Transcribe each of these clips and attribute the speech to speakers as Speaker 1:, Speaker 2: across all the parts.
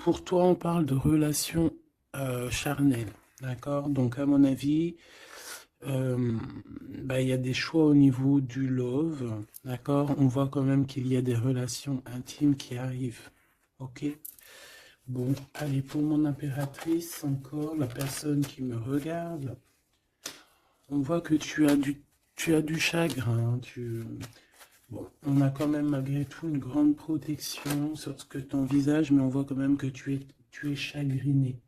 Speaker 1: Pour toi, on parle de relations charnelles, d'accord? Donc, à mon avis, euh, il y a des choix au niveau du love, d'accord? On voit quand même qu'il y a des relations intimes qui arrivent, ok? Bon, allez, pour mon impératrice, encore, la personne qui me regarde, on voit que tu as du chagrin, Bon, on a quand même malgré tout une grande protection sur ce que ton visage, mais on voit quand même que tu es chagriné.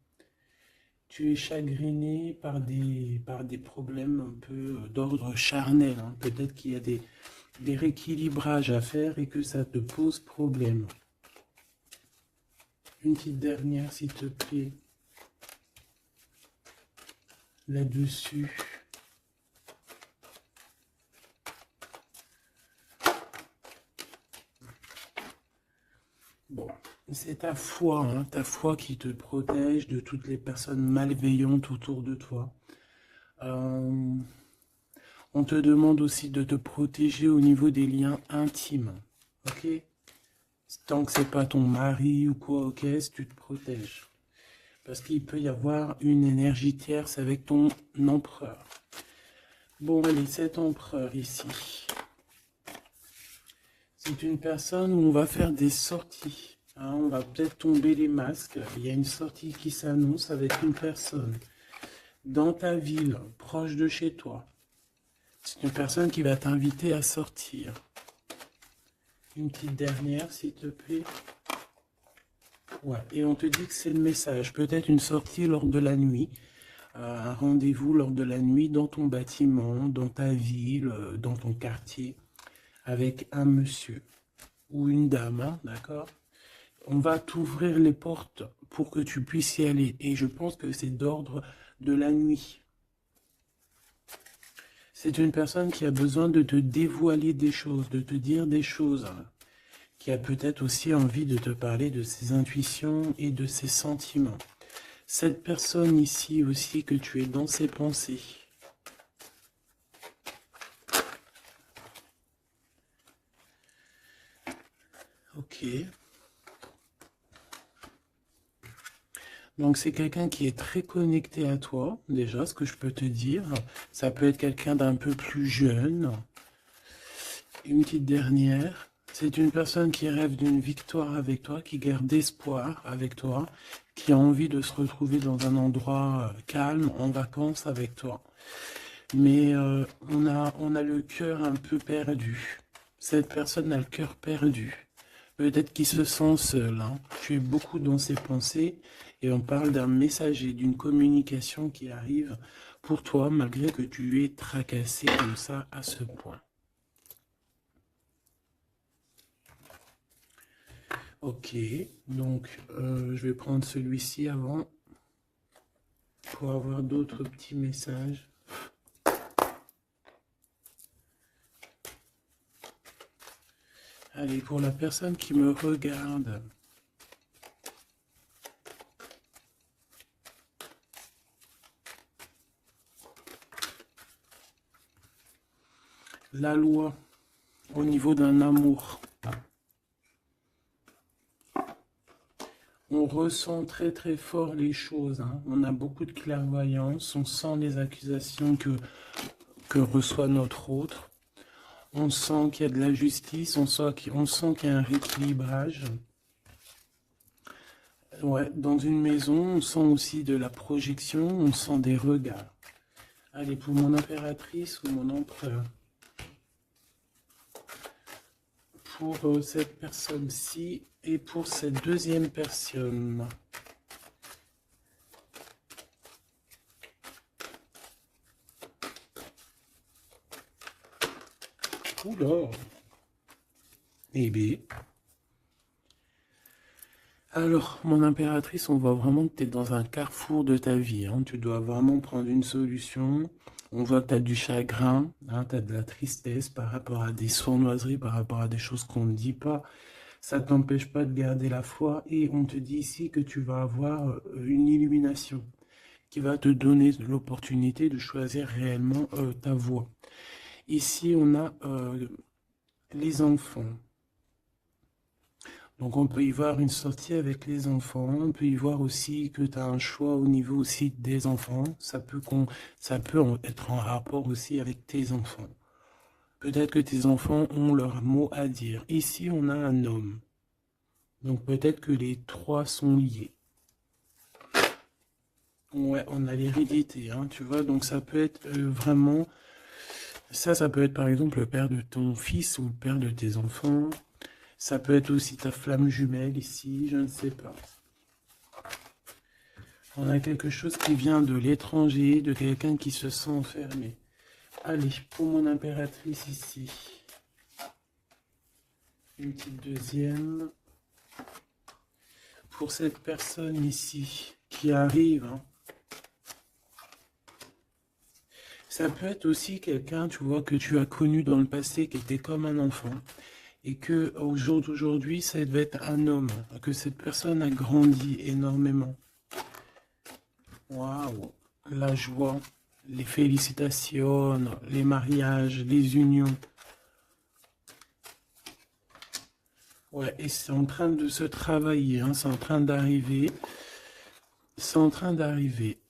Speaker 1: Tu es chagriné par des problèmes un peu d'ordre charnel, hein. Peut-être qu'il y a des rééquilibrages à faire et que ça te pose problème. Une petite dernière, s'il te plaît, là-dessus. Bon, c'est ta foi qui te protège de toutes les personnes malveillantes autour de toi. Euh, on te demande aussi de te protéger au niveau des liens intimes, ok? Tant que c'est pas ton mari ou quoi, ok, tu te protèges. Parce qu'il peut y avoir une énergie tierce avec ton empereur. Bon, allez, cet empereur ici, c'est une personne où on va faire des sorties, hein. On va peut-être tomber les masques. Il y a une sortie qui s'annonce avec une personne dans ta ville, proche de chez toi. C'est une personne qui va t'inviter à sortir. Une petite dernière, s'il te plaît. Ouais, et on te dit que c'est le message. Peut-être une sortie lors de la nuit. Un rendez-vous lors de la nuit dans ton bâtiment, dans ta ville, dans ton quartier, avec un monsieur ou une dame, hein, d'accord? On va t'ouvrir les portes pour que tu puisses y aller. Et je pense que c'est d'ordre de la nuit. C'est une personne qui a besoin de te dévoiler des choses, de te dire des choses, hein, qui a peut-être aussi envie de te parler de ses intuitions et de ses sentiments. Cette personne ici aussi que tu es dans ses pensées. Ok. Donc c'est quelqu'un qui est très connecté à toi, déjà, ce que je peux te dire. Ça peut être quelqu'un d'un peu plus jeune. Une petite dernière. C'est une personne qui rêve d'une victoire avec toi, qui garde espoir avec toi, qui a envie de se retrouver dans un endroit calme, en vacances avec toi. Mais on a le cœur un peu perdu. Cette personne a le cœur perdu. Peut-être qu'il se sent seul, hein. Tu es beaucoup dans ses pensées et on parle d'un messager, d'une communication qui arrive pour toi malgré que tu es tracassé comme ça à ce point. Ok, donc je vais prendre celui-ci avant pour avoir d'autres petits messages. Allez, pour la personne qui me regarde, la loi au niveau d'un amour. On ressent très très fort les choses, hein. On a beaucoup de clairvoyance, on sent les accusations que reçoit notre autre. On sent qu'il y a de la justice, on sent qu'il y a un rééquilibrage. Ouais, dans une maison, on sent aussi de la projection, on sent des regards. Allez, pour mon impératrice ou mon empereur, pour cette personne-ci et pour cette deuxième personne. Oula, eh bien. Alors, mon impératrice, on voit vraiment que tu es dans un carrefour de ta vie, hein. Tu dois vraiment prendre une solution. On voit que tu as du chagrin, hein, tu as de la tristesse par rapport à des sournoiseries, par rapport à des choses qu'on ne dit pas. Ça ne t'empêche pas de garder la foi et on te dit ici que tu vas avoir une illumination qui va te donner l'opportunité de choisir réellement ta voie. Ici, on a les enfants. Donc on peut y voir une sortie avec les enfants, on peut y voir aussi que tu as un choix au niveau aussi des enfants, ça peut être en rapport aussi avec tes enfants. Peut-être que tes enfants ont leur mot à dire. Ici, on a un homme. Donc peut-être que les trois sont liés. Ouais, on a l'hérédité, hein, tu vois. Donc ça peut être vraiment... Ça peut être par exemple le père de ton fils ou le père de tes enfants. Ça peut être aussi ta flamme jumelle ici, je ne sais pas. On a quelque chose qui vient de l'étranger, de quelqu'un qui se sent enfermé. Allez, pour mon impératrice ici. Une petite deuxième. Pour cette personne ici qui arrive, hein. Ça peut être aussi quelqu'un, tu vois, que tu as connu dans le passé, qui était comme un enfant. Et que au jour d'aujourd'hui, ça devait être un homme. Que cette personne a grandi énormément. Waouh! La joie, les félicitations, les mariages, les unions. Ouais, et c'est en train de se travailler, hein, c'est en train d'arriver. C'est en train d'arriver.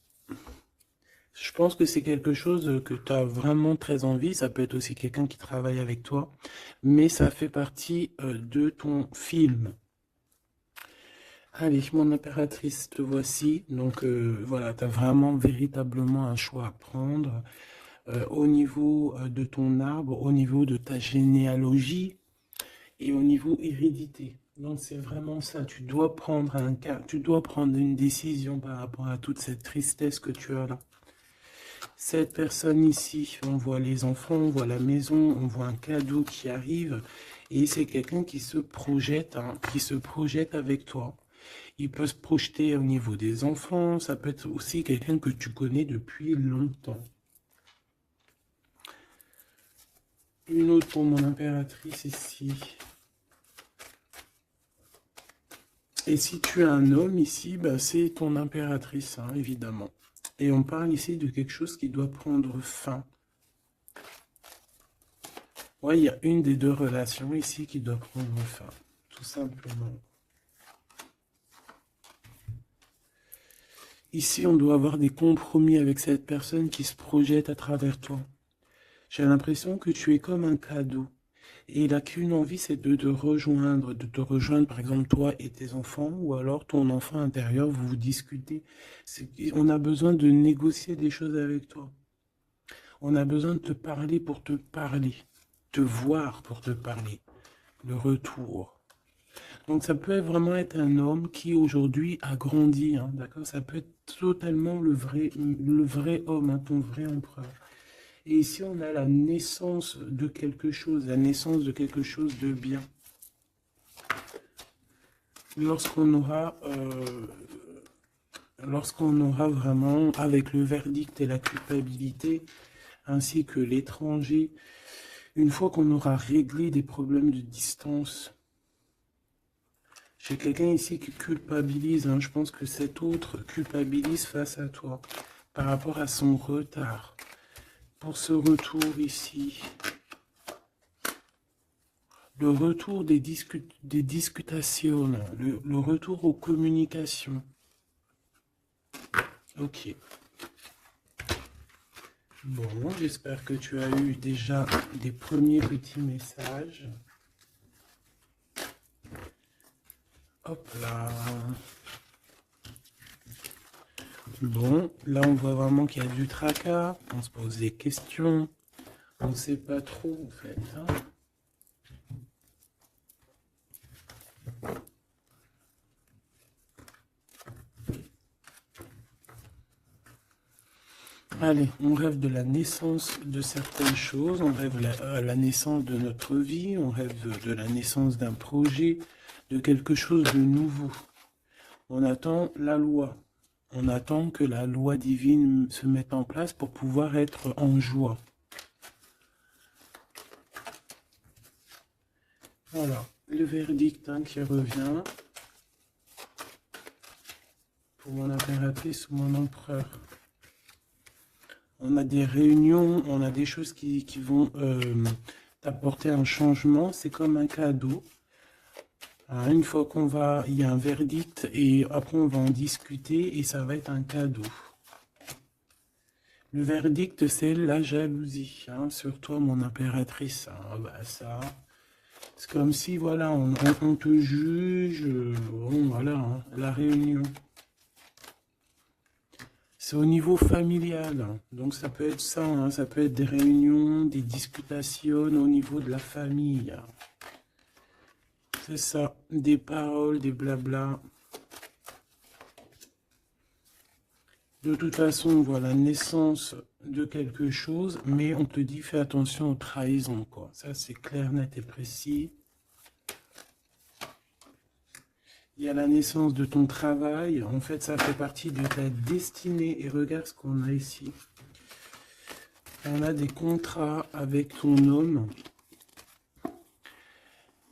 Speaker 1: Je pense que c'est quelque chose que tu as vraiment très envie. Ça peut être aussi quelqu'un qui travaille avec toi, mais ça fait partie de ton film. Allez, mon impératrice, te voici. Donc voilà, tu as vraiment véritablement un choix à prendre au niveau de ton arbre, au niveau de ta généalogie et au niveau hérédité. Donc c'est vraiment ça, tu dois prendre un cas, tu dois prendre une décision par rapport à toute cette tristesse que tu as là. Cette personne ici, on voit les enfants, on voit la maison, on voit un cadeau qui arrive et c'est quelqu'un qui se projette, hein, qui se projette avec toi. Il peut se projeter au niveau des enfants, ça peut être aussi quelqu'un que tu connais depuis longtemps. Une autre pour mon impératrice ici. Et si tu as un homme ici, bah, c'est ton impératrice, hein, évidemment. Et on parle ici de quelque chose qui doit prendre fin. Ouais, il y a une des deux relations ici qui doit prendre fin, tout simplement. Ici, on doit avoir des compromis avec cette personne qui se projette à travers toi. J'ai l'impression que tu es comme un cadeau. Et il n'a qu'une envie, c'est de te rejoindre, par exemple, toi et tes enfants, ou alors ton enfant intérieur, vous vous discutez. On a besoin de négocier des choses avec toi. On a besoin de te parler pour te parler, te voir pour te parler. Le retour. Donc ça peut vraiment être un homme qui aujourd'hui a grandi, hein, d'accord? Ça peut être totalement le vrai homme, hein, ton vrai empereur. Et ici, on a la naissance de quelque chose, la naissance de quelque chose de bien. Lorsqu'on aura vraiment, avec le verdict et la culpabilité, ainsi que l'étranger, une fois qu'on aura réglé des problèmes de distance, j'ai quelqu'un ici qui culpabilise, hein, je pense que cet autre culpabilise face à toi, par rapport à son retard. Pour ce retour ici, le retour des discutations, le retour aux communications. Ok. Bon, j'espère que tu as eu déjà des premiers petits messages. Hop là. Bon, là on voit vraiment qu'il y a du tracas, on se pose des questions, on ne sait pas trop en fait. Hein. Allez, on rêve de la naissance de certaines choses, on rêve la naissance de notre vie, on rêve de la naissance d'un projet, de quelque chose de nouveau. On attend la loi. On attend que la loi divine se mette en place pour pouvoir être en joie. Voilà, le verdict hein, qui revient pour mon impératrice ou mon empereur. On a des réunions, on a des choses qui vont t'apporter un changement. C'est comme un cadeau. Hein, une fois il y a un verdict et après on va en discuter et ça va être un cadeau. Le verdict, c'est la jalousie, hein, sur toi, mon impératrice. Hein, bah ça, c'est comme si, voilà, on te juge, bon, voilà, hein, la réunion. C'est au niveau familial, hein, donc ça peut être ça, hein, ça peut être des réunions, des discutations au niveau de la famille. C'est ça, des paroles, des blabla. De toute façon, on voit la naissance de quelque chose, mais on te dit fais attention aux trahisons, quoi. Ça, c'est clair, net et précis. Il y a la naissance de ton travail. En fait, ça fait partie de ta destinée. Et regarde ce qu'on a ici. On a des contrats avec ton homme.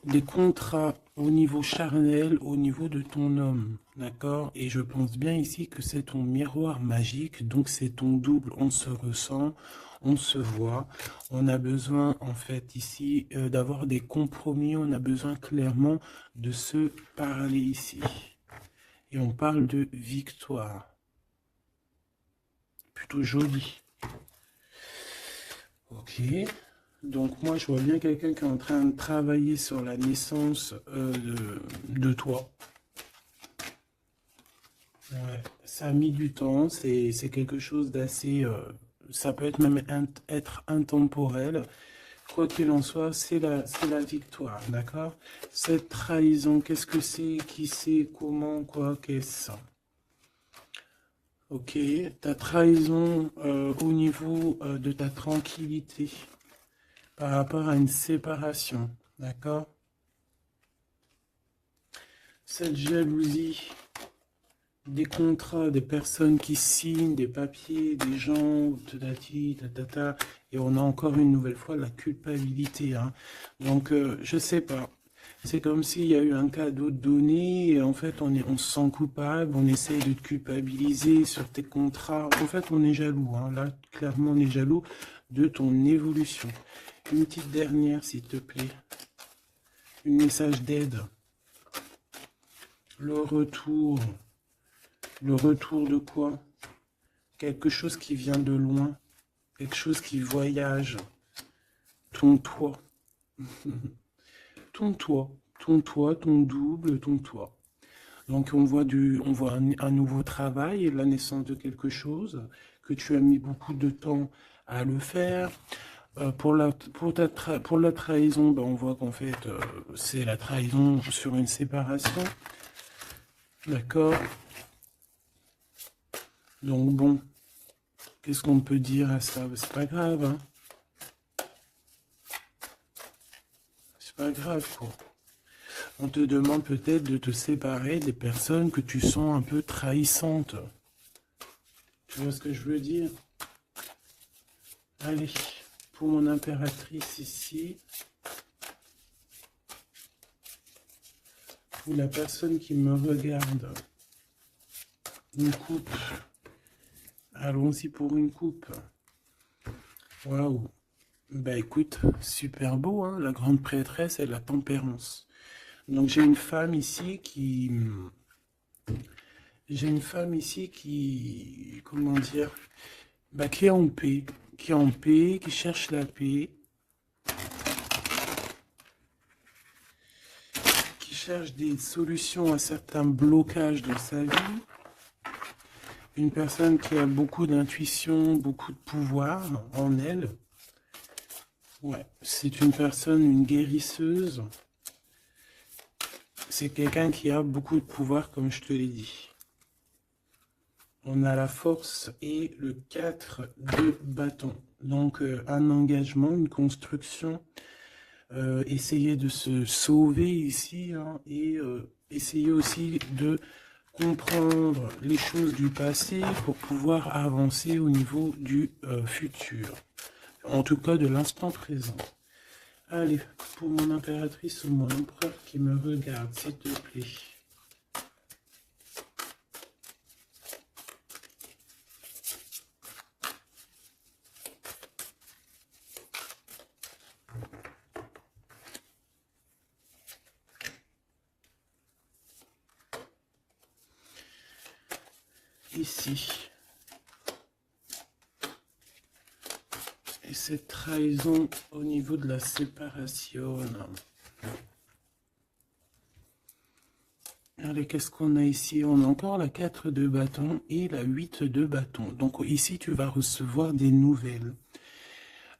Speaker 1: Des contrats au niveau charnel, au niveau de ton homme. D'accord? Et je pense bien ici que c'est ton miroir magique. Donc, c'est ton double. On se ressent, on se voit. On a besoin, en fait, ici, d'avoir des compromis. On a besoin clairement de se parler ici. Et on parle de victoire. Plutôt joli. Ok. Donc moi, je vois bien quelqu'un qui est en train de travailler sur la naissance de toi. Ouais. Ça a mis du temps. C'est quelque chose d'assez... ça peut être même être intemporel. Quoi qu'il en soit, c'est la victoire. D'accord? Cette trahison, qu'est-ce que c'est? Qui c'est? Comment? Quoi? Qu'est-ce? Ok, ta trahison au niveau de ta tranquillité par rapport à une séparation, d'accord? Cette jalousie, des contrats, des personnes qui signent, des papiers, des gens, tatati, tatata, et on a encore une nouvelle fois la culpabilité, hein. Donc, je sais pas. C'est comme s'il y a eu un cadeau donné et en fait on se sent coupable, on essaye de te culpabiliser sur tes contrats. En fait on est jaloux, hein. Là clairement on est jaloux de ton évolution. Une petite dernière s'il te plaît. Un message d'aide. Le retour. Le retour de quoi? Quelque chose qui vient de loin. Quelque chose qui voyage. Ton toit. Ton toit. Ton toit, ton double, ton toit. Donc on voit un nouveau travail, la naissance de quelque chose, que tu as mis beaucoup de temps à le faire. Pour la trahison, ben, on voit qu'en fait, c'est la trahison sur une séparation. D'accord? Donc bon, qu'est-ce qu'on peut dire à ça? C'est pas grave, hein? C'est pas grave, quoi. On te demande peut-être de te séparer des personnes que tu sens un peu trahissantes. Tu vois ce que je veux dire? Allez, pour mon impératrice ici, pour la personne qui me regarde, une coupe. Allons-y pour une coupe. Waouh. Bah écoute, super beau, hein, la grande prêtresse et la tempérance. Donc j'ai une femme ici qui... J'ai une femme ici qui... Comment dire? Bah qui est en paix. Qui est en paix, qui cherche la paix. Qui cherche des solutions à certains blocages dans sa vie. Une personne qui a beaucoup d'intuition, beaucoup de pouvoir en elle. Ouais, c'est une personne, une guérisseuse. C'est quelqu'un qui a beaucoup de pouvoir, comme je te l'ai dit. On a la force et le 4 de bâton. Donc, un engagement, une construction. Essayer de se sauver ici, hein, et essayer aussi de comprendre les choses du passé pour pouvoir avancer au niveau du futur. En tout cas, de l'instant présent. Allez, pour mon impératrice ou mon empereur qui me regarde, s'il te plaît. ici. Et cette trahison au niveau de la séparation. Allez, qu'est-ce qu'on a ici? On a encore la 4 de bâton et la 8 de bâton. Donc ici, tu vas recevoir des nouvelles.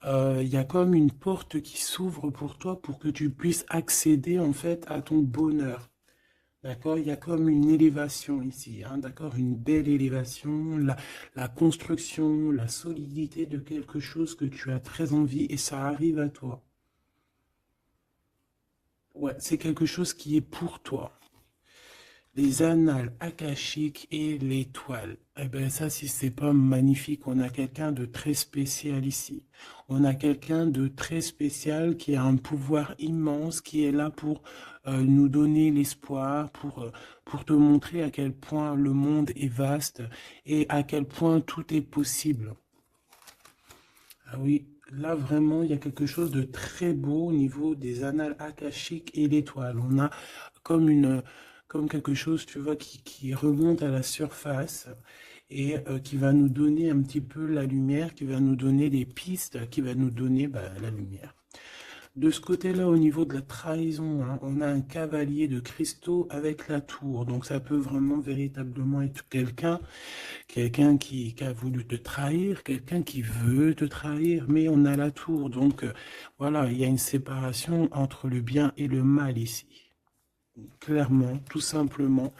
Speaker 1: Il y a comme une porte qui s'ouvre pour toi pour que tu puisses accéder en fait à ton bonheur. D'accord? Il y a comme une élévation ici, hein, d'accord? Une belle élévation, la construction, la solidité de quelque chose que tu as très envie et ça arrive à toi. Ouais, c'est quelque chose qui est pour toi. Les annales akashiques et l'étoile. Eh bien ça, si c'est pas magnifique, on a quelqu'un de très spécial ici. On a quelqu'un de très spécial qui a un pouvoir immense, qui est là pour nous donner l'espoir, pour te montrer à quel point le monde est vaste et à quel point tout est possible. Ah oui, là vraiment, il y a quelque chose de très beau au niveau des annales akashiques et l'étoile. On a comme comme quelque chose, tu vois, qui remonte à la surface et qui va nous donner un petit peu la lumière, qui va nous donner des pistes, qui va nous donner la lumière. De ce côté-là, au niveau de la trahison, hein, on a un cavalier de cristaux avec la tour. Donc ça peut vraiment véritablement être quelqu'un qui a voulu te trahir, quelqu'un qui veut te trahir, mais on a la tour. Donc voilà, il y a une séparation entre le bien et le mal ici. Clairement, tout simplement,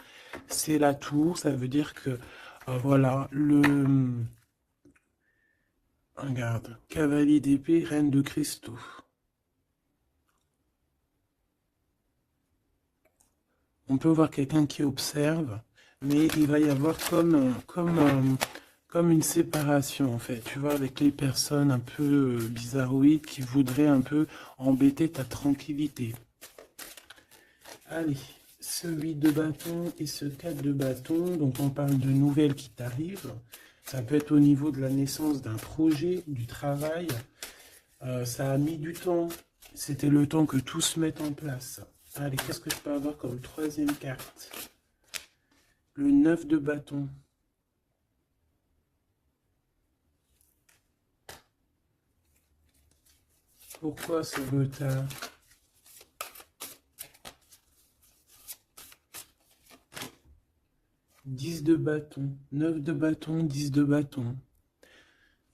Speaker 1: c'est la tour. Ça veut dire que, voilà, regarde, cavalier d'épée, reine de cristaux. On peut voir quelqu'un qui observe, mais il va y avoir comme une séparation, en fait. Tu vois, avec les personnes un peu bizarroïdes qui voudraient un peu embêter ta tranquillité. Allez, ce 8 de bâton et ce 4 de bâton, donc on parle de nouvelles qui t'arrivent. Ça peut être au niveau de la naissance d'un projet, du travail. Ça a mis du temps. C'était le temps que tout se mette en place. Allez, qu'est-ce que je peux avoir comme troisième carte? Le 9 de bâton. Pourquoi ce retard? 10 de bâton, 9 de bâton, 10 de bâton.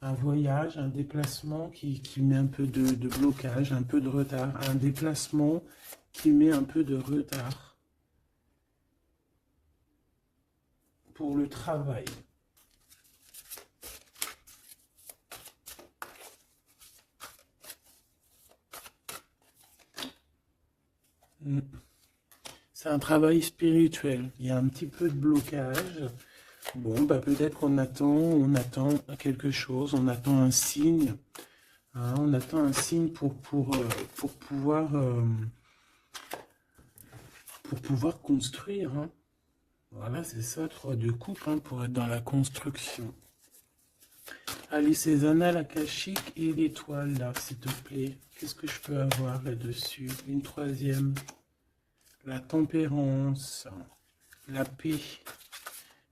Speaker 1: Un voyage, un déplacement qui met un peu de blocage, un peu de retard. Un déplacement qui met un peu de retard pour le travail. C'est un travail spirituel. Il y a un petit peu de blocage. Bon, peut-être qu'on on attend quelque chose, on attend un signe. Hein, on attend un signe pour pouvoir construire. Hein. Voilà, c'est ça, 3 de coupe, hein, pour être dans la construction. Allez, ces annales akashiques et l'étoile, là, s'il te plaît. Qu'est-ce que je peux avoir là-dessus? Une troisième. La tempérance. La paix.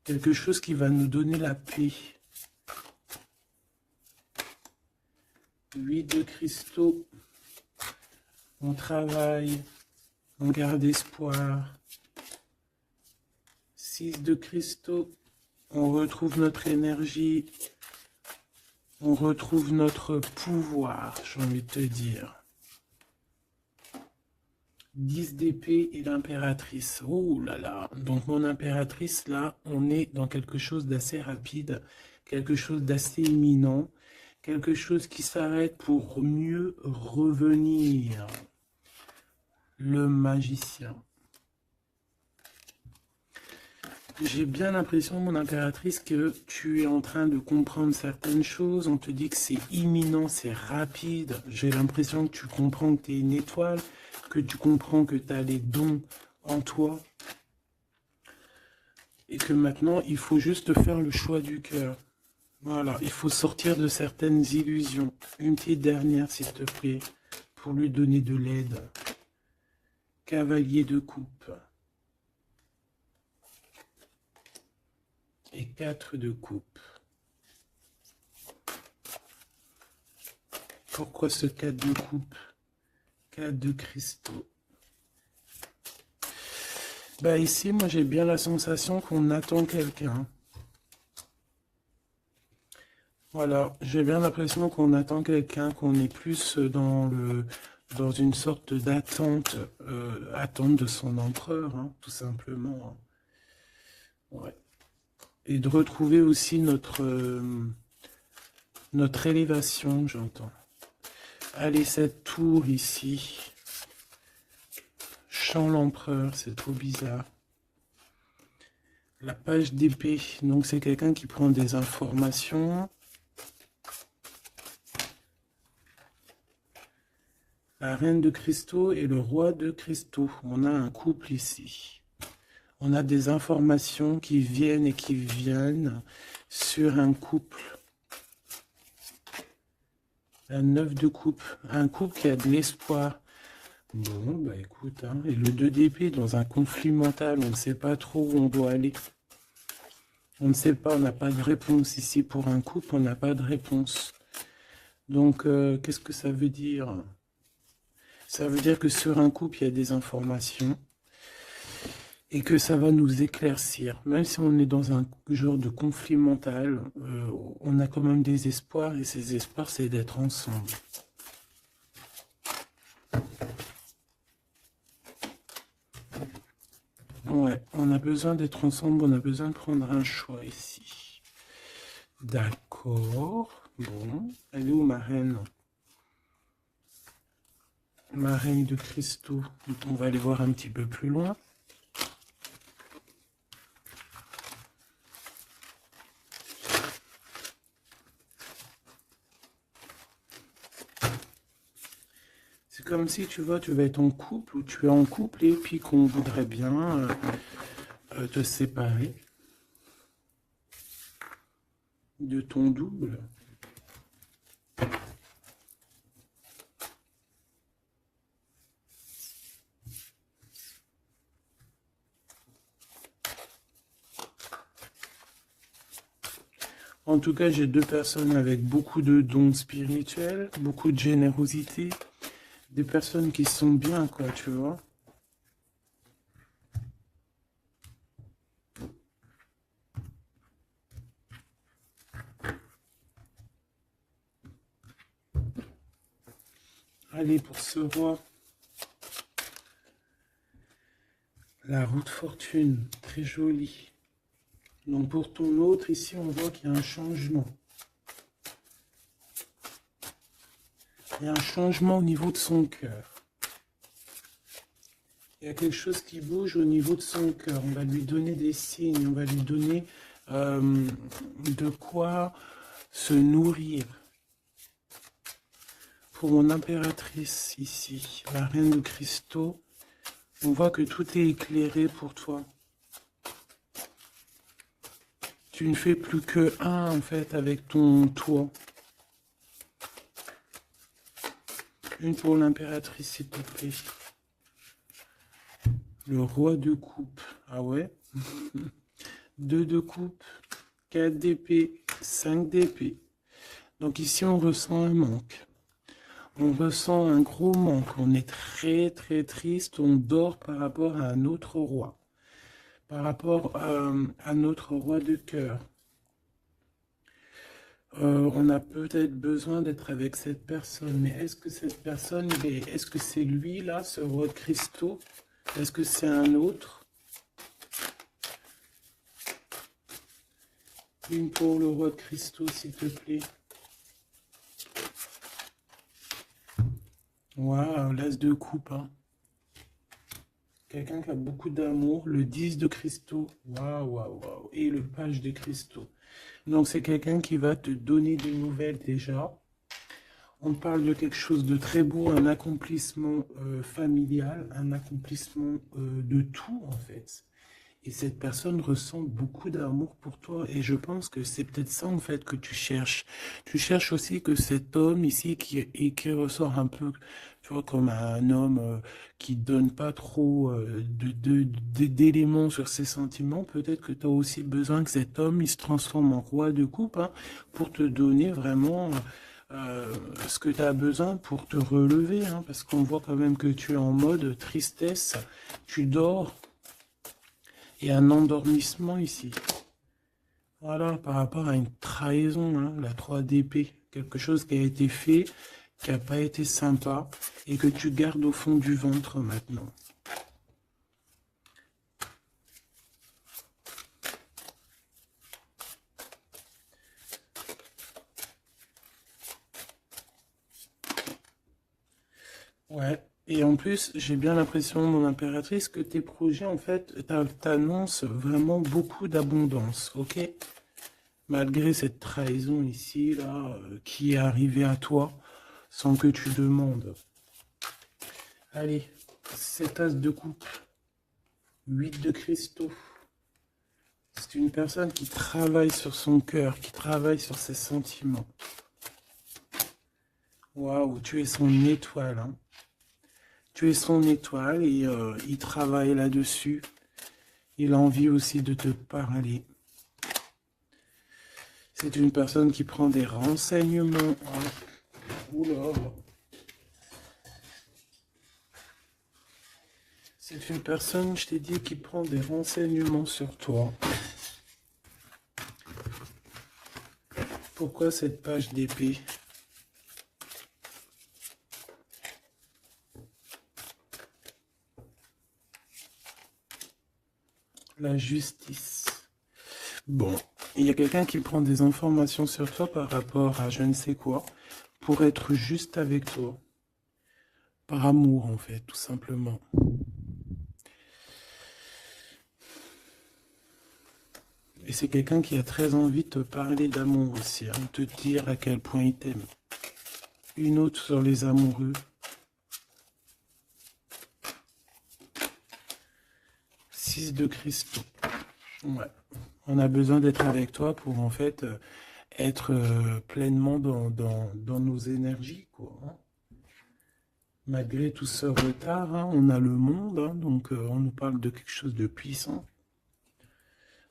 Speaker 1: Quelque chose qui va nous donner la paix. 8 de cristaux. On travaille. On garde espoir. 6 de cristaux. On retrouve notre énergie. On retrouve notre pouvoir, j'ai envie de te dire. 10 d'épée et l'impératrice. Oh là là. Donc mon impératrice, là, on est dans quelque chose d'assez rapide, quelque chose d'assez imminent, quelque chose qui s'arrête pour mieux revenir. Le magicien. J'ai bien l'impression, mon impératrice, que tu es en train de comprendre certaines choses. On te dit que c'est imminent, c'est rapide. J'ai l'impression que tu comprends que tu es une étoile, que tu comprends que tu as les dons en toi. Et que maintenant, il faut juste faire le choix du cœur. Voilà, il faut sortir de certaines illusions. Une petite dernière, s'il te plaît, pour lui donner de l'aide. Cavalier de coupe. et 4 de coupe. Pourquoi ce 4 de coupe? 4 de cristaux. Bah ici, moi j'ai bien la sensation qu'on attend quelqu'un. Voilà, j'ai bien l'impression qu'on attend quelqu'un, qu'on est plus dans une sorte d'attente, attente de son empereur, hein, tout simplement. Ouais. Et de retrouver aussi notre élévation, j'entends. Allez, cette tour ici. Chant l'empereur, c'est trop bizarre. La page d'épée, donc c'est quelqu'un qui prend des informations. La reine de cristaux et le roi de cristaux. On a un couple ici. On a des informations qui viennent et qui viennent sur un couple. La 9 de coupe. Un couple qui a de l'espoir. Bon, bah écoute, hein, et le 2 d'épée dans un conflit mental, on ne sait pas trop où on doit aller. On ne sait pas, on n'a pas de réponse ici pour un couple, on n'a pas de réponse. Donc, qu'est-ce que ça veut dire? Ça veut dire que sur un couple, il y a des informations et que ça va nous éclaircir. Même si on est dans un genre de conflit mental, on a quand même des espoirs et ces espoirs, c'est d'être ensemble. Ouais, on a besoin d'être ensemble, on a besoin de prendre un choix ici. D'accord. Bon, elle est où ma reine? Ma reine de cristaux. On va aller voir un petit peu plus loin. C'est comme si, tu vois, tu vas être en couple ou tu es en couple et puis qu'on voudrait bien te séparer de ton double. En tout cas, j'ai deux personnes avec beaucoup de dons spirituels, beaucoup de générosité. Des personnes qui sont bien, quoi, tu vois. Allez, pour ce roi. La roue de fortune, très jolie. Donc pour ton autre, ici, on voit qu'il y a un changement. Il y a un changement au niveau de son cœur. Il y a quelque chose qui bouge au niveau de son cœur. On va lui donner des signes, on va lui donner de quoi se nourrir. Pour mon impératrice ici, la reine de cristaux, on voit que tout est éclairé pour toi. Tu ne fais plus que un en fait avec ton toit. Une pour l'impératrice, s'il te plaît. Le roi de coupe. Ah ouais. 2 de coupe, 4 d'épée, 5 d'épée. Donc ici, on ressent un manque. On ressent un gros manque. On est très, très triste. On dort par rapport à un autre roi. Par rapport à notre roi de cœur. On a peut-être besoin d'être avec cette personne. Mais est-ce que cette personne, est-ce que c'est lui, là, ce roi de cristaux? Est-ce que c'est un autre? Une pour le roi de cristaux, s'il te plaît. Waouh, l'as de coupe. Hein. Quelqu'un qui a beaucoup d'amour. Le 10 de cristaux. Waouh, waouh, waouh. Et le page de cristaux. Donc, c'est quelqu'un qui va te donner des nouvelles déjà. On parle de quelque chose de très beau, un accomplissement familial, un accomplissement de tout, en fait. Et cette personne ressent beaucoup d'amour pour toi. Et je pense que c'est peut-être ça, en fait, que tu cherches. Tu cherches aussi que cet homme ici, qui ressort un peu, tu vois, comme un homme qui donne pas trop d'éléments sur ses sentiments, peut-être que tu as aussi besoin que cet homme, il se transforme en roi de coupe, hein, pour te donner vraiment ce que tu as besoin pour te relever, hein, parce qu'on voit quand même que tu es en mode tristesse, tu dors. Et un endormissement ici. Voilà, par rapport à une trahison, hein, la 3 d'épée. Quelque chose qui a été fait, qui n'a pas été sympa, et que tu gardes au fond du ventre maintenant. Ouais. Et en plus, j'ai bien l'impression, mon impératrice, que tes projets, en fait, t'annoncent vraiment beaucoup d'abondance, ok? Malgré cette trahison ici, là, qui est arrivée à toi, sans que tu demandes. Allez, cet as de coupe, 8 de cristaux. C'est une personne qui travaille sur son cœur, qui travaille sur ses sentiments. Waouh, tu es son étoile, hein. Tu es son étoile et il travaille là-dessus. Il a envie aussi de te parler. C'est une personne qui prend des renseignements. Oula. C'est une personne, je t'ai dit, qui prend des renseignements sur toi. Pourquoi cette page d'épée? La justice. Bon, il y a quelqu'un qui prend des informations sur toi par rapport à je ne sais quoi, pour être juste avec toi. Par amour, en fait, tout simplement. Et c'est quelqu'un qui a très envie de te parler d'amour aussi, hein, de te dire à quel point il t'aime. Une autre sur les amoureux. 6 de cristaux. Ouais. On a besoin d'être avec toi pour en fait être pleinement dans nos énergies, quoi, hein. Malgré tout ce retard, hein, on a le monde, hein, donc on nous parle de quelque chose de puissant.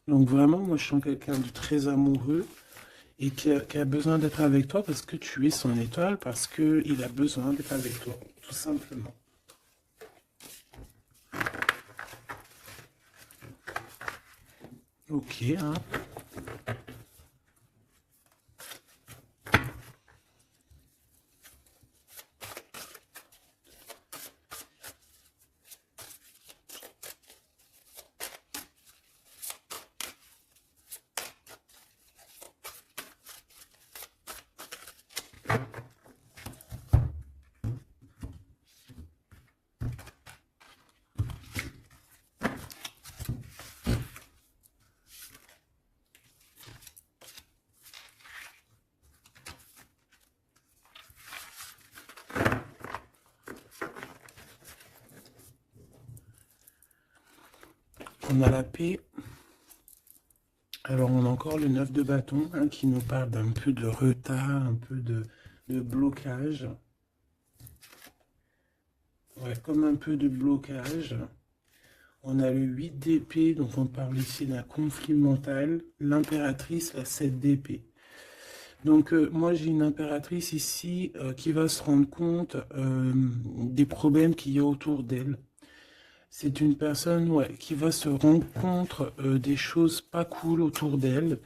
Speaker 1: Donc vraiment, moi je sens quelqu'un de très amoureux et qui a besoin d'être avec toi parce que tu es son étoile, parce qu'il a besoin d'être avec toi, tout simplement. Ok, hein. On a la paix. Alors on a encore le 9 de bâton, hein, qui nous parle d'un peu de retard, un peu de blocage. Ouais, comme un peu de blocage. On a le 8 d'épée, donc on parle ici d'un conflit mental. L'impératrice, la 7 d'épée. Donc moi j'ai une impératrice ici qui va se rendre compte des problèmes qu'il y a autour d'elle. C'est une personne, ouais, qui va se rendre compte des choses pas cool autour d'elle,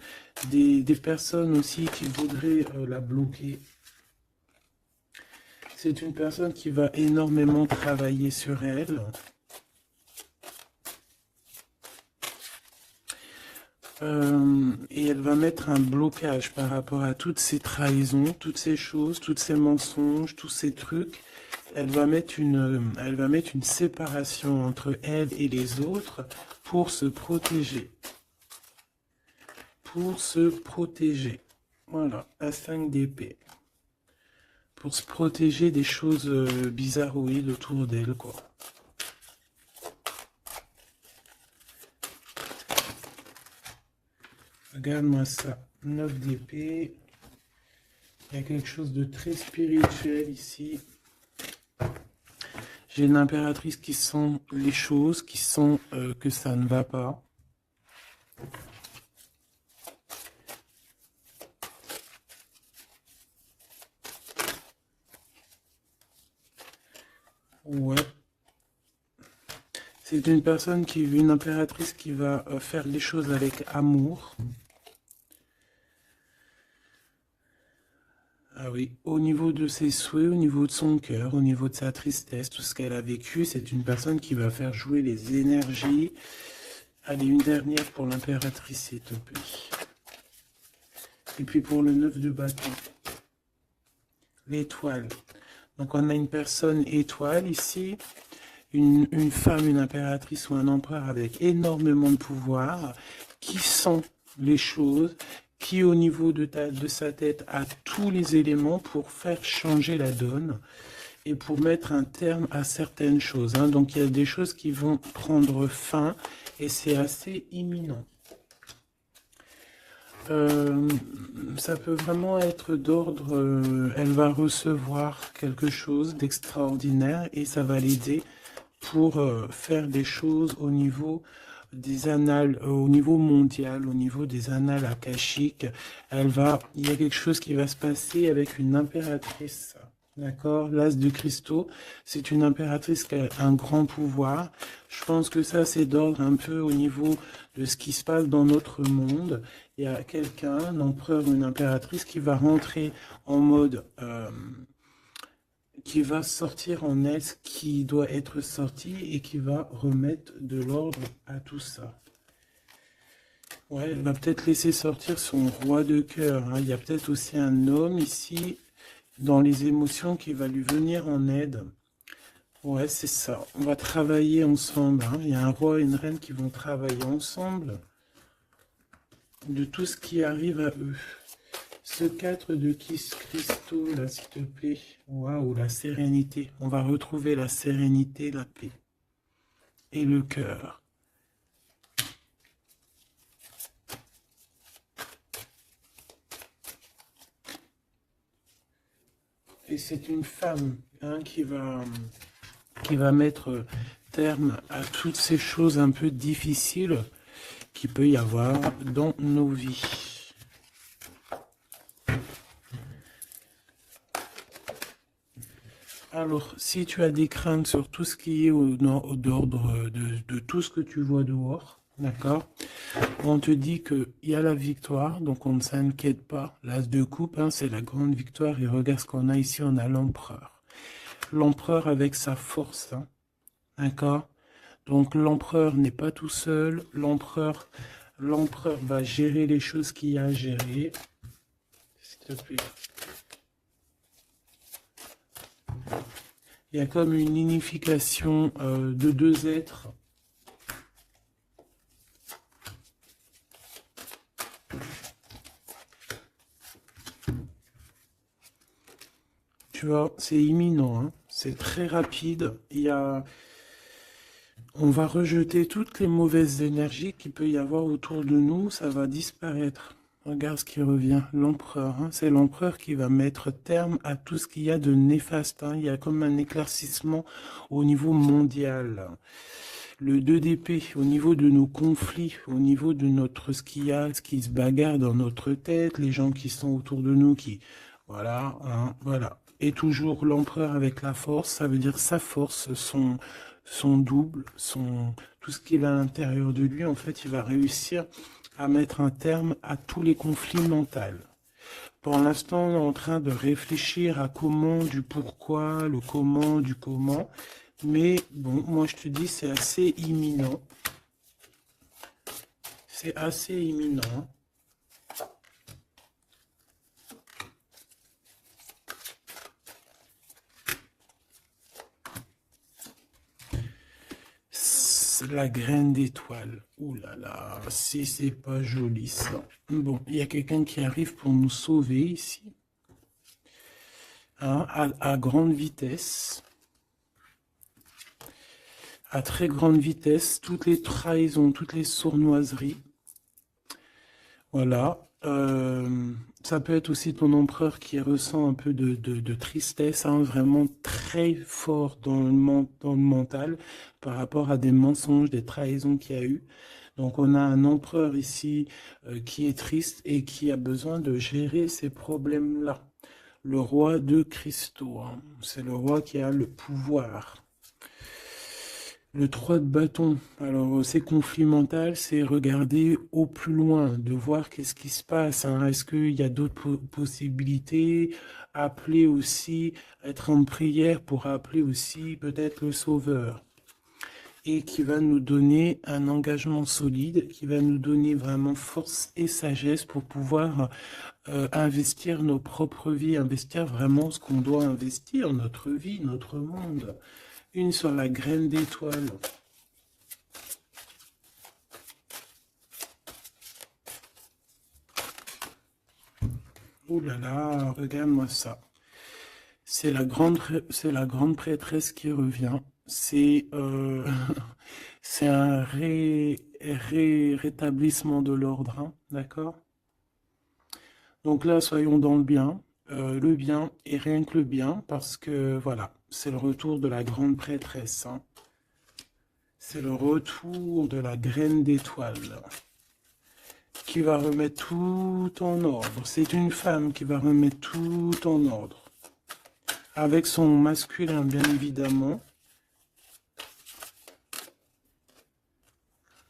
Speaker 1: des personnes aussi qui voudraient la bloquer. C'est une personne qui va énormément travailler sur elle. Et elle va mettre un blocage par rapport à toutes ces trahisons, toutes ces choses, tous ces mensonges, tous ces trucs. Elle va mettre une séparation entre elle et les autres pour se protéger. Pour se protéger. Voilà, la 5 d'épée. Pour se protéger des choses bizarroïdes autour d'elle, quoi. Regarde-moi ça. 9 d'épée. Il y a quelque chose de très spirituel ici. J'ai une impératrice qui sent les choses, qui sent que ça ne va pas. Ouais. C'est une personne une impératrice qui va faire les choses avec amour. Ah oui, au niveau de ses souhaits, au niveau de son cœur, au niveau de sa tristesse, tout ce qu'elle a vécu, c'est une personne qui va faire jouer les énergies. Allez, une dernière pour l'impératrice, s'il te plaît. Et puis pour le 9 de bâton. L'étoile. Donc on a une personne étoile ici. Une femme, une impératrice ou un empereur avec énormément de pouvoir, qui sent les choses, qui au niveau de sa tête a tous les éléments pour faire changer la donne et pour mettre un terme à certaines choses. Hein. Donc il y a des choses qui vont prendre fin et c'est assez imminent. Ça peut vraiment être d'ordre, elle va recevoir quelque chose d'extraordinaire et ça va l'aider pour faire des choses au niveau des annales, au niveau mondial, au niveau des annales akashiques. Il y a quelque chose qui va se passer avec une impératrice. D'accord, l'as de cristaux, c'est une impératrice qui a un grand pouvoir. Je pense que ça, c'est d'ordre un peu au niveau de ce qui se passe dans notre monde. Il y a quelqu'un, un empereur ou une impératrice, qui va rentrer en mode... qui va sortir en elle ce qui doit être sorti et qui va remettre de l'ordre à tout ça. Ouais, elle va peut-être laisser sortir son roi de cœur. Hein. Il y a peut-être aussi un homme ici, dans les émotions, qui va lui venir en aide. Ouais, c'est ça. On va travailler ensemble. Hein. Il y a un roi et une reine qui vont travailler ensemble de tout ce qui arrive à eux. Ce 4 de cristaux, là, s'il te plaît. Waouh, la sérénité. On va retrouver la sérénité, la paix. Et le cœur. Et c'est une femme hein, qui va mettre terme à toutes ces choses un peu difficiles qu'il peut y avoir dans nos vies. Alors, si tu as des craintes sur tout ce qui est d'ordre de tout ce que tu vois dehors, d'accord, on te dit qu'il y a la victoire, donc on ne s'inquiète pas. L'as de coupe, hein, c'est la grande victoire. Et regarde ce qu'on a ici, on a l'empereur. L'empereur avec sa force, hein, d'accord. Donc l'empereur n'est pas tout seul. L'empereur va gérer les choses qu'il y a à gérer. S'il te plaît. Il y a comme une unification de deux êtres. Tu vois, c'est imminent, hein. C'est très rapide. On va rejeter toutes les mauvaises énergies qu'il peut y avoir autour de nous. Ça va disparaître. Regarde ce qui revient. L'empereur, hein. C'est l'empereur qui va mettre terme à tout ce qu'il y a de néfaste. Hein. Il y a comme un éclaircissement au niveau mondial. Le 2 d'épée, au niveau de nos conflits, au niveau de ce qui se bagarre dans notre tête, les gens qui sont autour de nous, voilà, hein, voilà. Et toujours l'empereur avec la force, ça veut dire sa force, son double, tout ce qu'il a à l'intérieur de lui, en fait, il va réussir à mettre un terme à tous les conflits mentaux. Pour l'instant, on est en train de réfléchir à comment, du pourquoi, le comment, du comment. Mais bon, moi je te dis, c'est assez imminent. C'est assez imminent. La graine d'étoile. Ouh là là, si c'est pas joli ça. Bon, il y a quelqu'un qui arrive pour nous sauver ici. Hein, à grande vitesse. À très grande vitesse, toutes les trahisons, toutes les sournoiseries. Voilà. Ça peut être aussi ton empereur qui ressent un peu de tristesse, hein, vraiment très fort dans le mental par rapport à des mensonges, des trahisons qu'il y a eu. Donc on a un empereur ici qui est triste et qui a besoin de gérer ces problèmes-là. Le roi de cristaux, hein, c'est le roi qui a le pouvoir. Le 3 de bâton, alors ces conflits mentaux, c'est regarder au plus loin, de voir qu'est-ce qui se passe, hein. Est-ce qu'il y a d'autres possibilités, appeler aussi, être en prière pour appeler aussi peut-être le Sauveur, et qui va nous donner un engagement solide, qui va nous donner vraiment force et sagesse pour pouvoir investir nos propres vies, investir vraiment ce qu'on doit investir, notre vie, notre monde. Une sur la graine d'étoile. Oh là là, regarde-moi ça. C'est la grande prêtresse qui revient. C'est c'est un rétablissement de l'ordre, hein, d'accord? Donc là, soyons dans le bien et rien que le bien, parce que voilà, c'est le retour de la grande prêtresse, hein. C'est le retour de la graine d'étoile qui va remettre tout en ordre. C'est une femme qui va remettre tout en ordre. Avec son masculin, bien évidemment.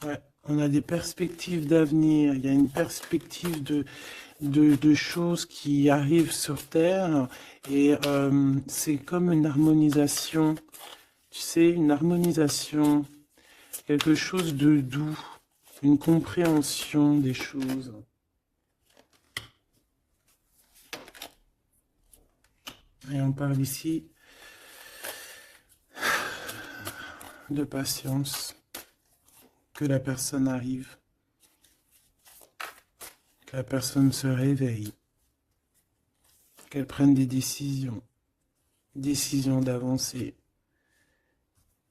Speaker 1: Ouais, on a des perspectives d'avenir. Il y a une perspective de choses qui arrivent sur Terre. Et c'est comme une harmonisation. Tu sais, une harmonisation. Quelque chose de doux. Une compréhension des choses. Et on parle ici de patience, que la personne arrive, que la personne se réveille, qu'elle prenne des décisions d'avancer,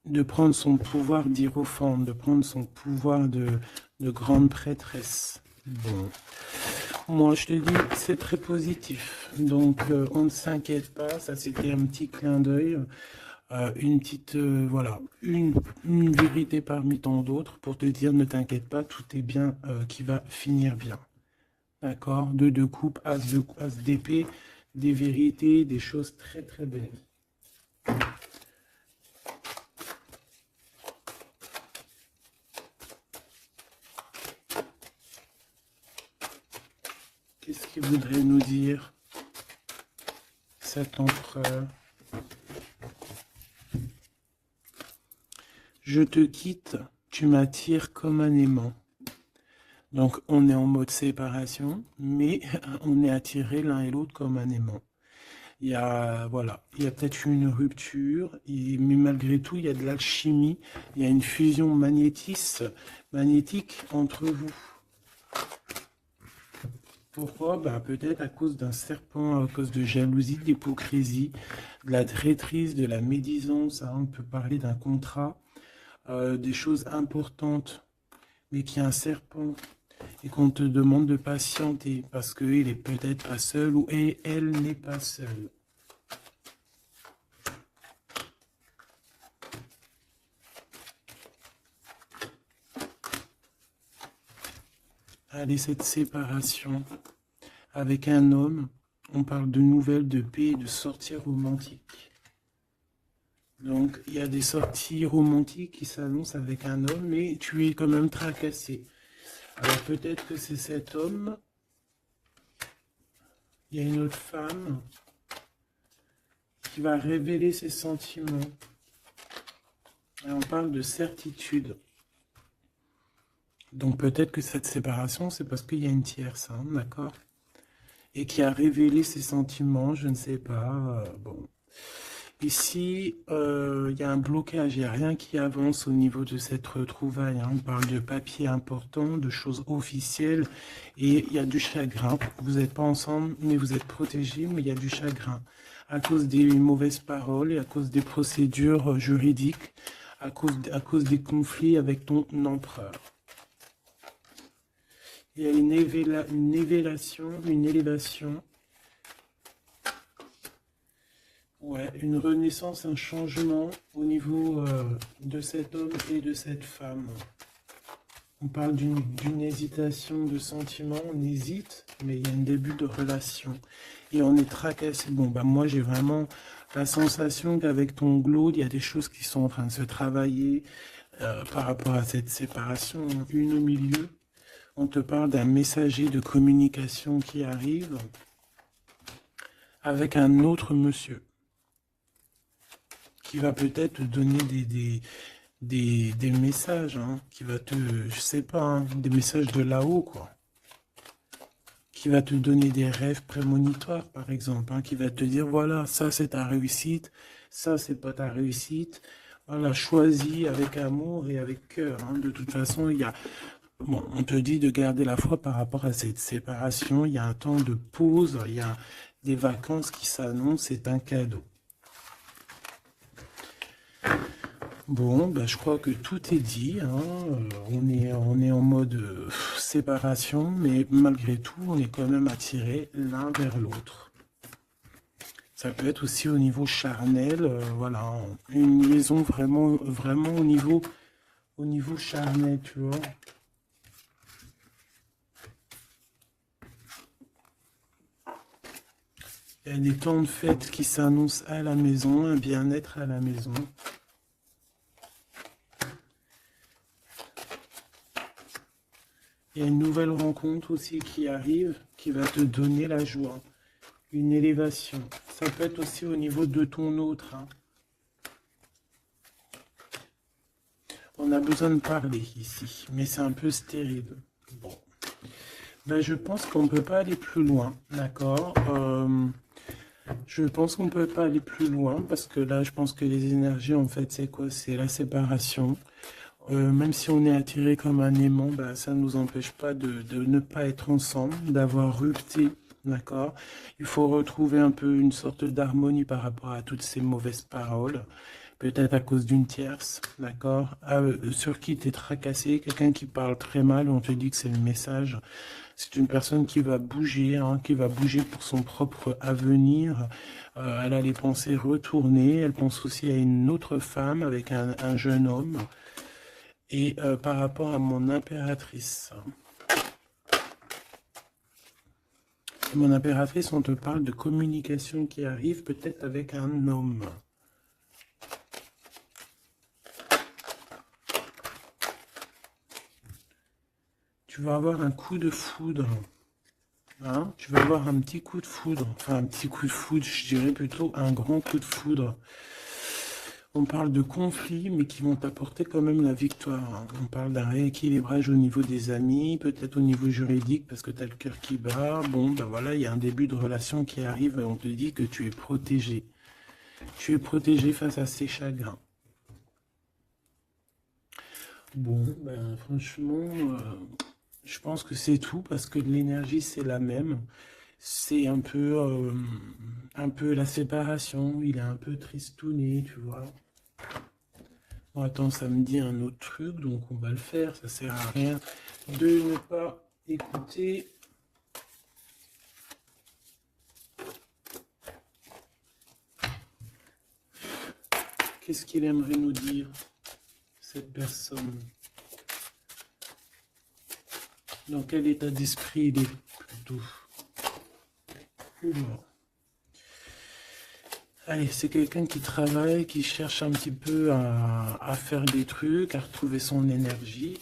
Speaker 1: de prendre son pouvoir d'hiérophante, de prendre son pouvoir de grande prêtresse. Bon. Moi, je te dis, c'est très positif. Donc, on ne s'inquiète pas. Ça, c'était un petit clin d'œil. Une petite, voilà, une vérité parmi tant d'autres pour te dire, ne t'inquiète pas, tout est bien qui va finir bien. D'accord? Deux de coupe, as d'épée, des vérités, des choses très très belles. Qu'est-ce qu'il voudrait nous dire, cet empereur? Je te quitte, tu m'attires comme un aimant. Donc on est en mode séparation, mais on est attirés l'un et l'autre comme un aimant. Il y a, voilà, il y a peut-être une rupture, mais malgré tout, il y a de l'alchimie, il y a une fusion magnétique entre vous. Pourquoi? Ben, peut-être à cause d'un serpent, à cause de jalousie, d'hypocrisie, de la traîtrise, de la médisance, hein. On peut parler d'un contrat, des choses importantes, mais qu'il y a un serpent et qu'on te demande de patienter parce qu'il est peut-être pas seul ou elle n'est pas seule. Allez, cette séparation avec un homme, on parle de nouvelles, de paix, de sorties romantiques. Donc, il y a des sorties romantiques qui s'annoncent avec un homme, mais tu es quand même tracassé. Alors, peut-être que c'est cet homme. Il y a une autre femme qui va révéler ses sentiments. Et on parle de certitude. Donc, peut-être que cette séparation, c'est parce qu'il y a une tierce, hein, d'accord? Et qui a révélé ses sentiments, je ne sais pas. Bon. Ici, il y a un blocage, il n'y a rien qui avance au niveau de cette retrouvaille, hein. On parle de papiers importants, de choses officielles, et il y a du chagrin. Vous n'êtes pas ensemble, mais vous êtes protégés, mais il y a du chagrin. À cause des mauvaises paroles et à cause des procédures juridiques, à cause des conflits avec ton empereur. Il y a une élévation. Ouais, une renaissance, un changement au niveau de cet homme et de cette femme. On parle d'une hésitation de sentiment, on hésite, mais il y a un début de relation. Et on est tracassé. Bon, bah moi j'ai vraiment la sensation qu'avec ton glow, il y a des choses qui sont en train de se travailler par rapport à cette séparation. Une au milieu, on te parle d'un messager de communication qui arrive avec un autre monsieur qui va peut-être te donner des messages, hein, qui va te, je sais pas, hein, des messages de là-haut, quoi. Qui va te donner des rêves prémonitoires, par exemple, hein, qui va te dire, voilà, ça c'est ta réussite, ça c'est pas ta réussite. Voilà, choisis avec amour et avec cœur. Hein. De toute façon, il y a, bon, on te dit de garder la foi par rapport à cette séparation. Il y a un temps de pause, il y a des vacances qui s'annoncent, c'est un cadeau. Bon, bah, je crois que tout est dit. Hein. On est en mode séparation, mais malgré tout, on est quand même attirés l'un vers l'autre. Ça peut être aussi au niveau charnel, voilà, une liaison vraiment au niveau charnel, tu vois. Il y a des temps de fête qui s'annoncent à la maison, un bien-être à la maison. Il y a une nouvelle rencontre aussi qui arrive, qui va te donner la joie, une élévation. Ça peut être aussi au niveau de ton autre. Hein. On a besoin de parler ici, mais c'est un peu stérile. Bon. Ben, je pense qu'on ne peut pas aller plus loin, d'accord. Je pense qu'on ne peut pas aller plus loin, parce que là, je pense que les énergies, en fait, c'est quoi? C'est la séparation. Même si on est attiré comme un aimant, bah, ça ne nous empêche pas de ne pas être ensemble, d'avoir rupté, d'accord? Il faut retrouver un peu une sorte d'harmonie par rapport à toutes ces mauvaises paroles, peut-être à cause d'une tierce, d'accord? Sur qui tu es tracassé, quelqu'un qui parle très mal, on te dit que c'est le message. C'est une personne qui va bouger, hein, qui va bouger pour son propre avenir. Elle a les pensées retournées, elle pense aussi à une autre femme avec un jeune homme. Et par rapport à mon impératrice. Mon impératrice, on te parle de communication qui arrive peut-être avec un homme. Tu vas avoir un coup de foudre. Hein? Tu vas avoir un petit coup de foudre. Enfin, un petit coup de foudre, je dirais plutôt un grand coup de foudre. On parle de conflits, mais qui vont t'apporter quand même la victoire. Hein. On parle d'un rééquilibrage au niveau des amis, peut-être au niveau juridique, parce que tu as le cœur qui bat. Bon, ben voilà, il y a un début de relation qui arrive et on te dit que tu es protégé. Tu es protégé face à ces chagrins. Bon, ben franchement, je pense que c'est tout, parce que l'énergie, c'est la même. C'est un peu la séparation. Il est un peu tristouné, tu vois. Bon, attends, ça me dit un autre truc, donc on va le faire. Ça sert à rien de ne pas écouter. Qu'est-ce qu'il aimerait nous dire, cette personne? Dans quel état d'esprit il est plutôt? Oula. Allez, c'est quelqu'un qui travaille, qui cherche un petit peu à faire des trucs, à retrouver son énergie.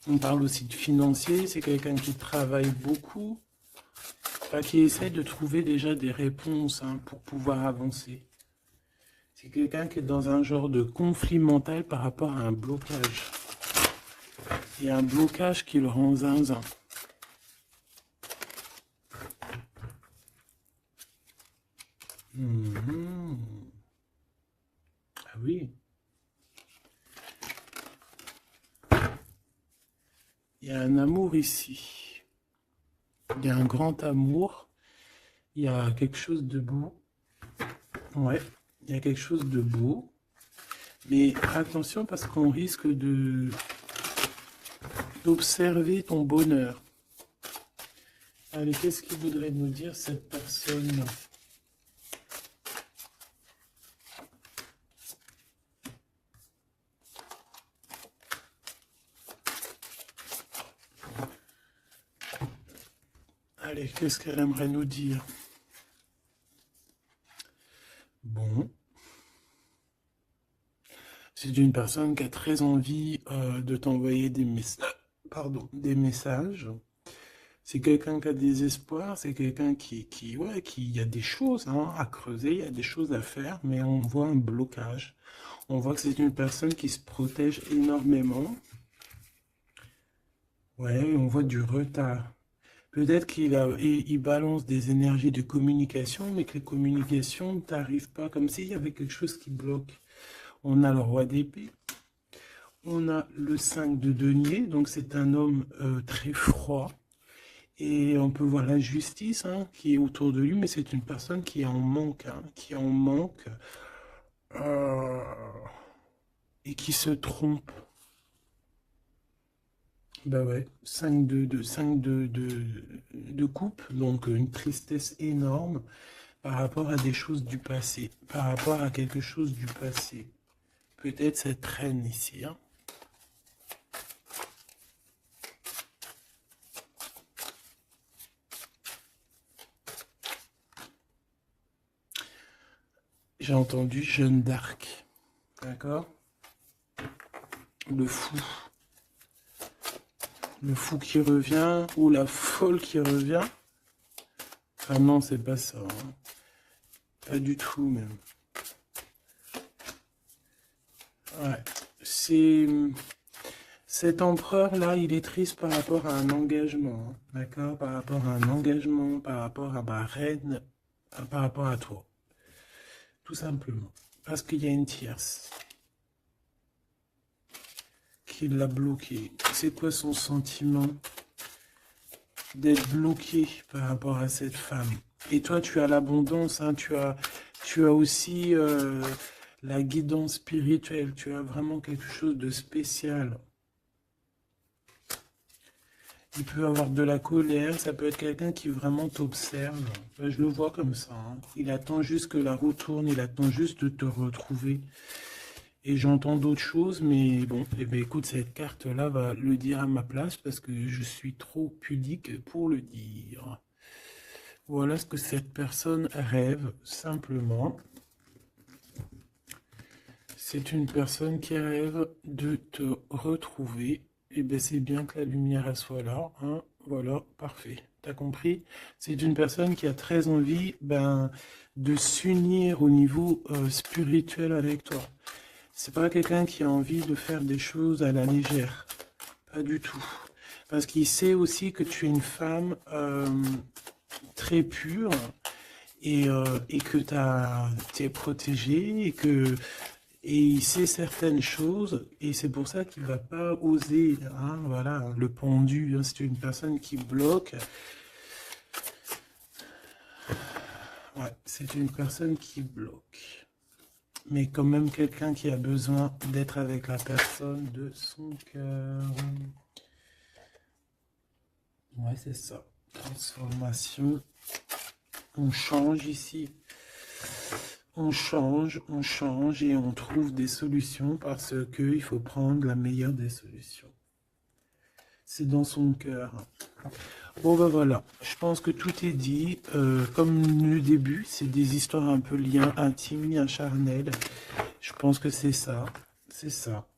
Speaker 1: On parle aussi de financier, c'est quelqu'un qui travaille beaucoup, enfin, qui essaie de trouver déjà des réponses hein, pour pouvoir avancer. C'est quelqu'un qui est dans un genre de conflit mental par rapport à un blocage. Il y a un blocage qui le rend zinzin. Ah oui. Il y a un amour ici. Il y a un grand amour. Il y a quelque chose de beau. Ouais, il y a quelque chose de beau. Mais attention parce qu'on risque de d'observer ton bonheur. Allez, qu'est-ce qu'il voudrait nous dire cette personne? Allez, qu'est-ce qu'elle aimerait nous dire? Bon. C'est une personne qui a très envie de t'envoyer des messages. Pardon, des messages. C'est quelqu'un qui a des espoirs, c'est quelqu'un ouais, qui, il y a des choses hein, à creuser, il y a des choses à faire, mais on voit un blocage. On voit que c'est une personne qui se protège énormément. Ouais, on voit du retard. Peut-être il balance des énergies de communication, mais que les communications ne t'arrivent pas, comme s'il y avait quelque chose qui bloque. On a le roi d'épée, on a le 5 de denier, donc c'est un homme très froid. Et on peut voir la justice hein, qui est autour de lui, mais c'est une personne qui est en manque, hein, qui est en manque euh, et qui se trompe. Bah ouais, 5 de coupe, donc une tristesse énorme par rapport à des choses du passé, par rapport à quelque chose du passé. Peut-être cette reine ici, hein. J'ai entendu Jeanne d'Arc, d'accord? Le fou. Le fou qui revient, ou la folle qui revient. Ah non, c'est pas ça. Hein. Pas du tout, même. Ouais. C'est... Cet empereur-là, il est triste par rapport à un engagement. Hein, d'accord? Par rapport à un engagement, par rapport à ma reine, par rapport à toi. Tout simplement. Parce qu'il y a une tierce qui l'a bloqué. C'est quoi son sentiment d'être bloqué par rapport à cette femme? Et toi, tu as l'abondance, hein, tu as aussi la guidance spirituelle, tu as vraiment quelque chose de spécial. Il peut avoir de la colère, ça peut être quelqu'un qui vraiment t'observe. Ben, je le vois comme ça. Hein. Il attend juste que la roue tourne, il attend juste de te retrouver. Et j'entends d'autres choses, mais bon, eh bien, écoute, cette carte-là va le dire à ma place parce que je suis trop pudique pour le dire. Voilà ce que cette personne rêve, simplement. C'est une personne qui rêve de te retrouver. Et bien, c'est bien que la lumière elle soit là. Hein. Voilà, parfait. T'as compris? C'est une personne qui a très envie de s'unir au niveau spirituel avec toi. C'est pas quelqu'un qui a envie de faire des choses à la légère. Pas du tout. Parce qu'il sait aussi que tu es une femme très pure et que tu es protégée et il sait certaines choses et c'est pour ça qu'il va pas oser. Hein, voilà, le pendu, hein, c'est une personne qui bloque. Ouais, c'est une personne qui bloque. Mais quand même quelqu'un qui a besoin d'être avec la personne de son cœur. Ouais, c'est ça. Transformation. On change ici. On change et on trouve des solutions parce qu'il faut prendre la meilleure des solutions. C'est dans son cœur. Bon ben voilà, je pense que tout est dit. Comme le début, c'est des histoires un peu liens intimes, liens charnels. Je pense que c'est ça. C'est ça.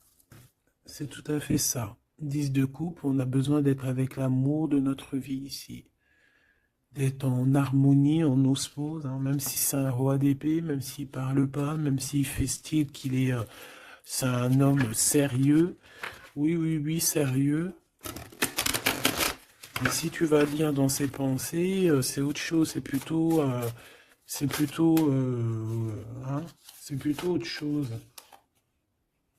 Speaker 1: C'est tout à fait ça. 10 de coupe, on a besoin d'être avec l'amour de notre vie ici. D'être en harmonie, en osmose, hein, même si c'est un roi d'épée, même s'il parle pas, même s'il fait style qu'il est... c'est un homme sérieux. Oui, oui, oui, sérieux. Mais si tu vas lire dans ses pensées, c'est autre chose, c'est plutôt... c'est plutôt autre chose.